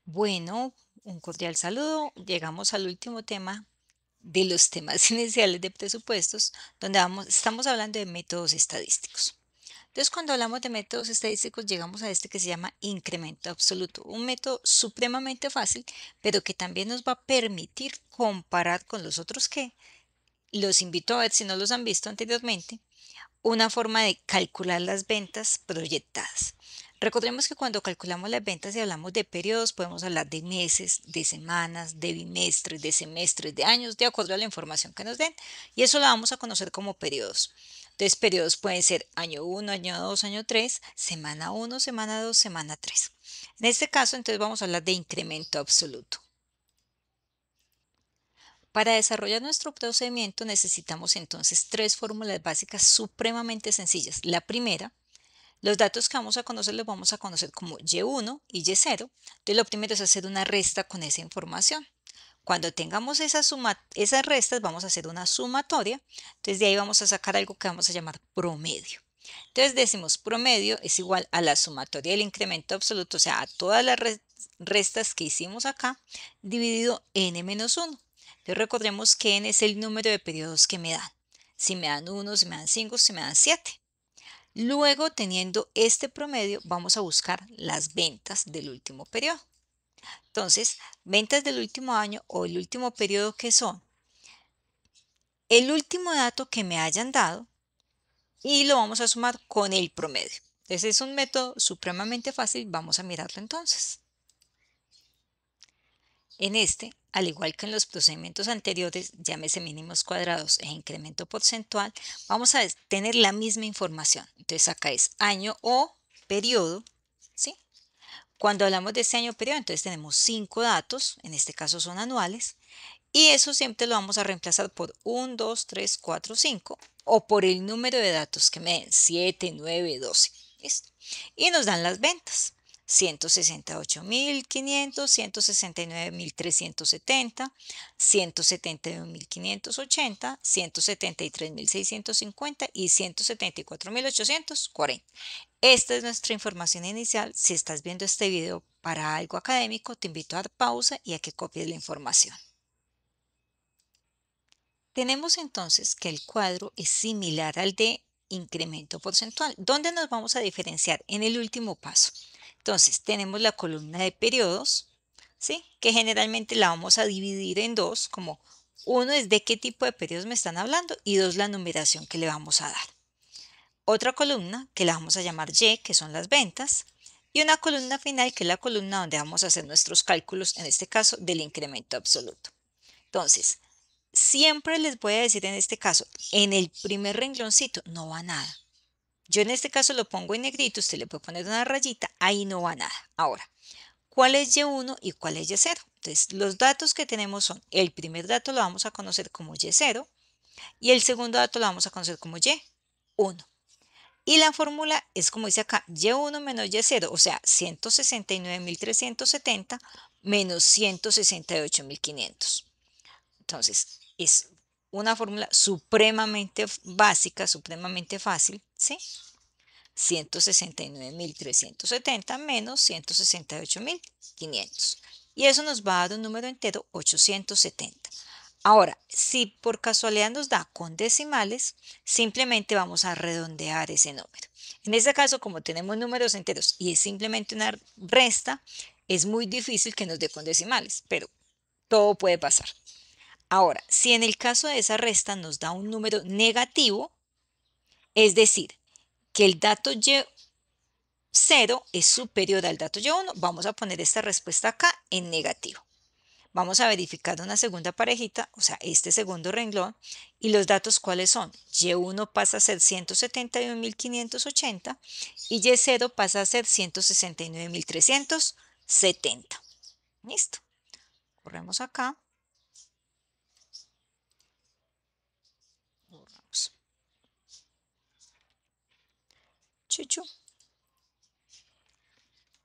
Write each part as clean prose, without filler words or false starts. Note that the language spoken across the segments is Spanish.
Bueno, un cordial saludo. Llegamos al último tema de los temas iniciales de presupuestos, donde estamos hablando de métodos estadísticos. Entonces, cuando hablamos de métodos estadísticos, llegamos a este que se llama incremento absoluto, un método supremamente fácil, pero que también nos va a permitir comparar con los otros que los invito a ver si no los han visto anteriormente, una forma de calcular las ventas proyectadas. Recordemos que cuando calculamos las ventas y hablamos de periodos, podemos hablar de meses, de semanas, de bimestres, de semestres, de años, de acuerdo a la información que nos den. Y eso lo vamos a conocer como periodos. Entonces, periodos pueden ser año 1, año 2, año 3, semana 1, semana 2, semana 3. En este caso, entonces vamos a hablar de incremento absoluto. Para desarrollar nuestro procedimiento necesitamos entonces tres fórmulas básicas supremamente sencillas. La primera, los datos que vamos a conocer los vamos a conocer como Y1 y Y0. Entonces lo primero es hacer una resta con esa información. Cuando tengamos esas restas vamos a hacer una sumatoria. Entonces de ahí vamos a sacar algo que vamos a llamar promedio. Entonces decimos promedio es igual a la sumatoria del incremento absoluto, o sea, a todas las restas que hicimos acá, dividido n-1. Entonces recordemos que n es el número de periodos que me dan. Si me dan 1, si me dan 5, si me dan 7. Luego, teniendo este promedio, vamos a buscar las ventas del último periodo. Entonces, ventas del último año o el último periodo, que son el último dato que me hayan dado, y lo vamos a sumar con el promedio. Ese es un método supremamente fácil, vamos a mirarlo entonces. En este, al igual que en los procedimientos anteriores, llámese mínimos cuadrados e incremento porcentual, vamos a tener la misma información. Entonces acá es año o periodo, ¿sí? Cuando hablamos de este año periodo, entonces tenemos 5 datos, en este caso son anuales, y eso siempre lo vamos a reemplazar por 1, 2, 3, 4, 5, o por el número de datos que me den, 7, 9, 12. ¿Listo? Y nos dan las ventas. 168.500, 169.370, 171.580, 173.650 y 174.840. Esta es nuestra información inicial. Si estás viendo este video para algo académico, te invito a dar pausa y a que copies la información. Tenemos entonces que el cuadro es similar al de incremento porcentual. ¿Dónde nos vamos a diferenciar? En el último paso. Entonces, tenemos la columna de periodos, ¿sí? Que generalmente la vamos a dividir en dos, como uno es de qué tipo de periodos me están hablando y dos la numeración que le vamos a dar. Otra columna que la vamos a llamar Y, que son las ventas, y una columna final que es la columna donde vamos a hacer nuestros cálculos, en este caso del incremento absoluto. Entonces, siempre les voy a decir en este caso, en el primer rengloncito no va nada. Yo en este caso lo pongo en negrito, usted le puede poner una rayita, ahí no va nada. Ahora, ¿cuál es Y1 y cuál es Y0? Entonces, los datos que tenemos son, el primer dato lo vamos a conocer como Y0 y el segundo dato lo vamos a conocer como Y1. Y la fórmula es como dice acá, Y1 menos Y0, o sea, 169.370 menos 168.500. Entonces, es una fórmula supremamente básica, supremamente fácil, ¿sí? 169.370 menos 168.500. Y eso nos va a dar un número entero, 870. Ahora, si por casualidad nos da con decimales, simplemente vamos a redondear ese número. En este caso, como tenemos números enteros y es simplemente una resta, es muy difícil que nos dé con decimales, pero todo puede pasar. Ahora, si en el caso de esa resta nos da un número negativo, es decir, que el dato Y0 es superior al dato Y1, vamos a poner esta respuesta acá en negativo. Vamos a verificar una segunda parejita, o sea, este segundo renglón, y los datos cuáles son. Y1 pasa a ser 171.580 y Y0 pasa a ser 169.370. Listo. Corremos acá. Borramos. Chuchu.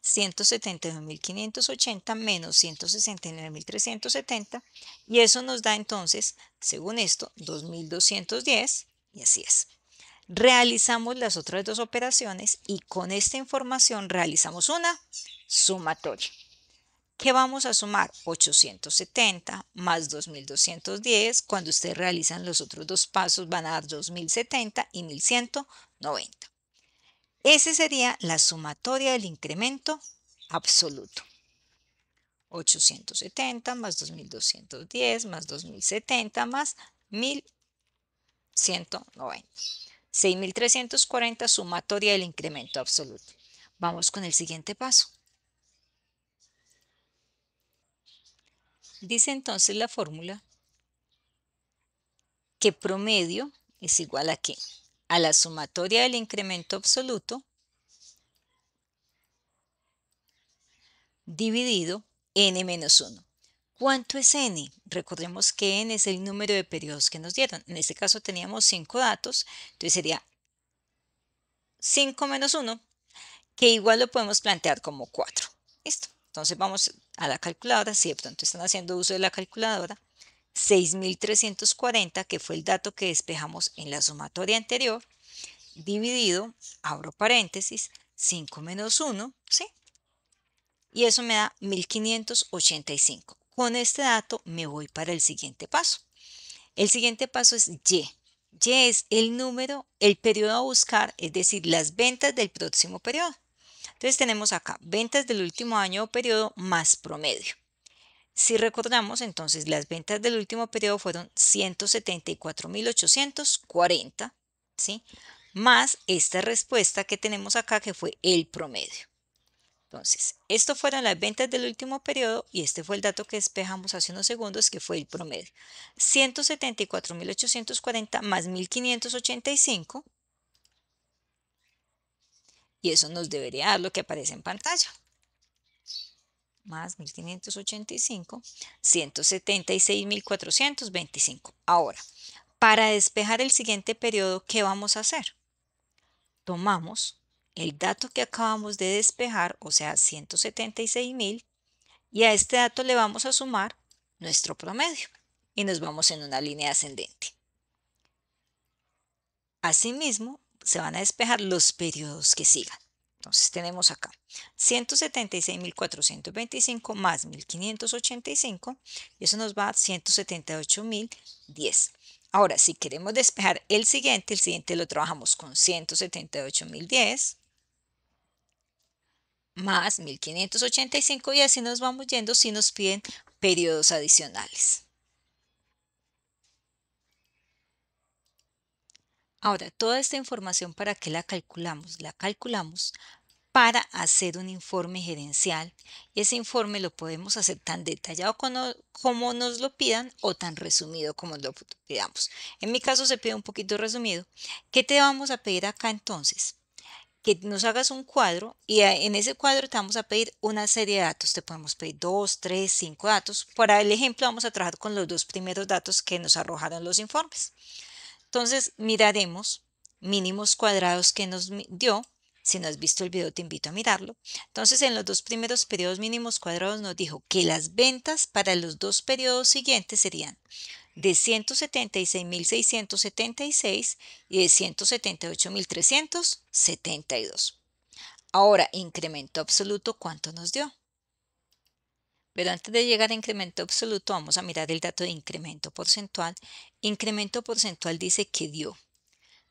171.580 menos 169.370 y eso nos da entonces, según esto, 2.210 y así es. Realizamos las otras dos operaciones y con esta información realizamos una sumatoria. ¿Qué vamos a sumar? 870 más 2210. Cuando ustedes realizan los otros dos pasos van a dar 2070 y 1190. Esa sería la sumatoria del incremento absoluto. 870 más 2210 más 2070 más 1190. 6340 sumatoria del incremento absoluto. Vamos con el siguiente paso. Dice entonces la fórmula que promedio es igual a ¿qué? A la sumatoria del incremento absoluto dividido n menos 1. ¿Cuánto es n? Recordemos que n es el número de periodos que nos dieron. En este caso teníamos 5 datos, entonces sería 5 menos 1, que igual lo podemos plantear como 4. ¿Listo? Entonces vamos a la calculadora, si de pronto están haciendo uso de la calculadora, 6340, que fue el dato que despejamos en la sumatoria anterior, dividido, abro paréntesis, 5 menos 1, ¿sí? Y eso me da 1585. Con este dato me voy para el siguiente paso. El siguiente paso es Y. Y es el número, el periodo a buscar, es decir, las ventas del próximo periodo. Entonces tenemos acá ventas del último año o periodo más promedio. Si recordamos, entonces las ventas del último periodo fueron 174.840, ¿sí? Más esta respuesta que tenemos acá que fue el promedio. Entonces, esto fueron las ventas del último periodo y este fue el dato que despejamos hace unos segundos que fue el promedio. 174.840 más 1585 y eso nos debería dar lo que aparece en pantalla. Más 1585, 176.425. Ahora, para despejar el siguiente periodo, ¿qué vamos a hacer? Tomamos el dato que acabamos de despejar, o sea, 176.000, y a este dato le vamos a sumar nuestro promedio y nos vamos en una línea ascendente. Asimismo, se van a despejar los periodos que sigan. Entonces tenemos acá 176.425 más 1585 y eso nos va a 178.010. Ahora, si queremos despejar el siguiente lo trabajamos con 178.010 más 1585 y así nos vamos yendo si nos piden periodos adicionales. Ahora, toda esta información, ¿para qué la calculamos? La calculamos para hacer un informe gerencial y ese informe lo podemos hacer tan detallado como nos lo pidan o tan resumido como lo pidamos. En mi caso se pide un poquito resumido. ¿Qué te vamos a pedir acá entonces? Que nos hagas un cuadro y en ese cuadro te vamos a pedir una serie de datos. Te podemos pedir 2, 3, 5 datos. Para el ejemplo vamos a trabajar con los dos primeros datos que nos arrojaron los informes. Entonces miraremos mínimos cuadrados que nos dio. Si no has visto el video te invito a mirarlo. Entonces en los dos primeros periodos mínimos cuadrados nos dijo que las ventas para los dos periodos siguientes serían de 176.676 y de 178.372. Ahora, incremento absoluto, ¿cuánto nos dio? Pero antes de llegar a incremento absoluto, vamos a mirar el dato de incremento porcentual. Incremento porcentual dice que dio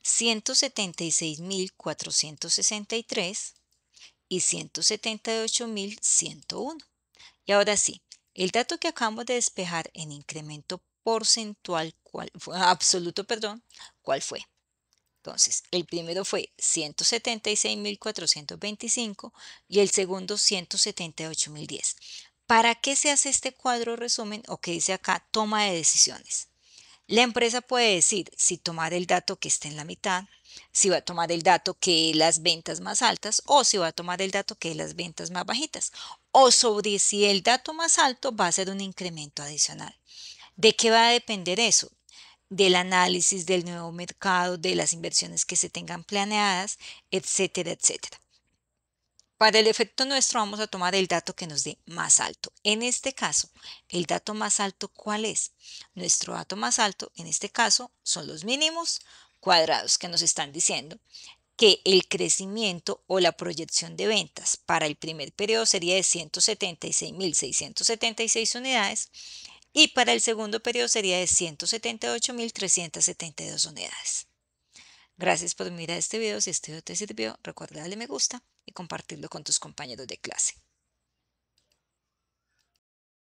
176.463 y 178.101. Y ahora sí, el dato que acabamos de despejar en incremento porcentual, absoluto, perdón, ¿cuál fue? Entonces, el primero fue 176.425 y el segundo 178.010. ¿Para qué se hace este cuadro resumen o que dice acá toma de decisiones? La empresa puede decir si tomar el dato que está en la mitad, si va a tomar el dato que es las ventas más altas o si va a tomar el dato que es las ventas más bajitas o sobre si el dato más alto va a ser un incremento adicional. ¿De qué va a depender eso? Del análisis del nuevo mercado, de las inversiones que se tengan planeadas, etcétera, etcétera. Para el efecto nuestro vamos a tomar el dato que nos dé más alto. En este caso, el dato más alto, ¿cuál es? Nuestro dato más alto, en este caso, son los mínimos cuadrados que nos están diciendo que el crecimiento o la proyección de ventas para el primer periodo sería de 176.676 unidades y para el segundo periodo sería de 178.372 unidades. Gracias por mirar este video. Si este video te sirvió, recuerda darle me gusta y compartirlo con tus compañeros de clase.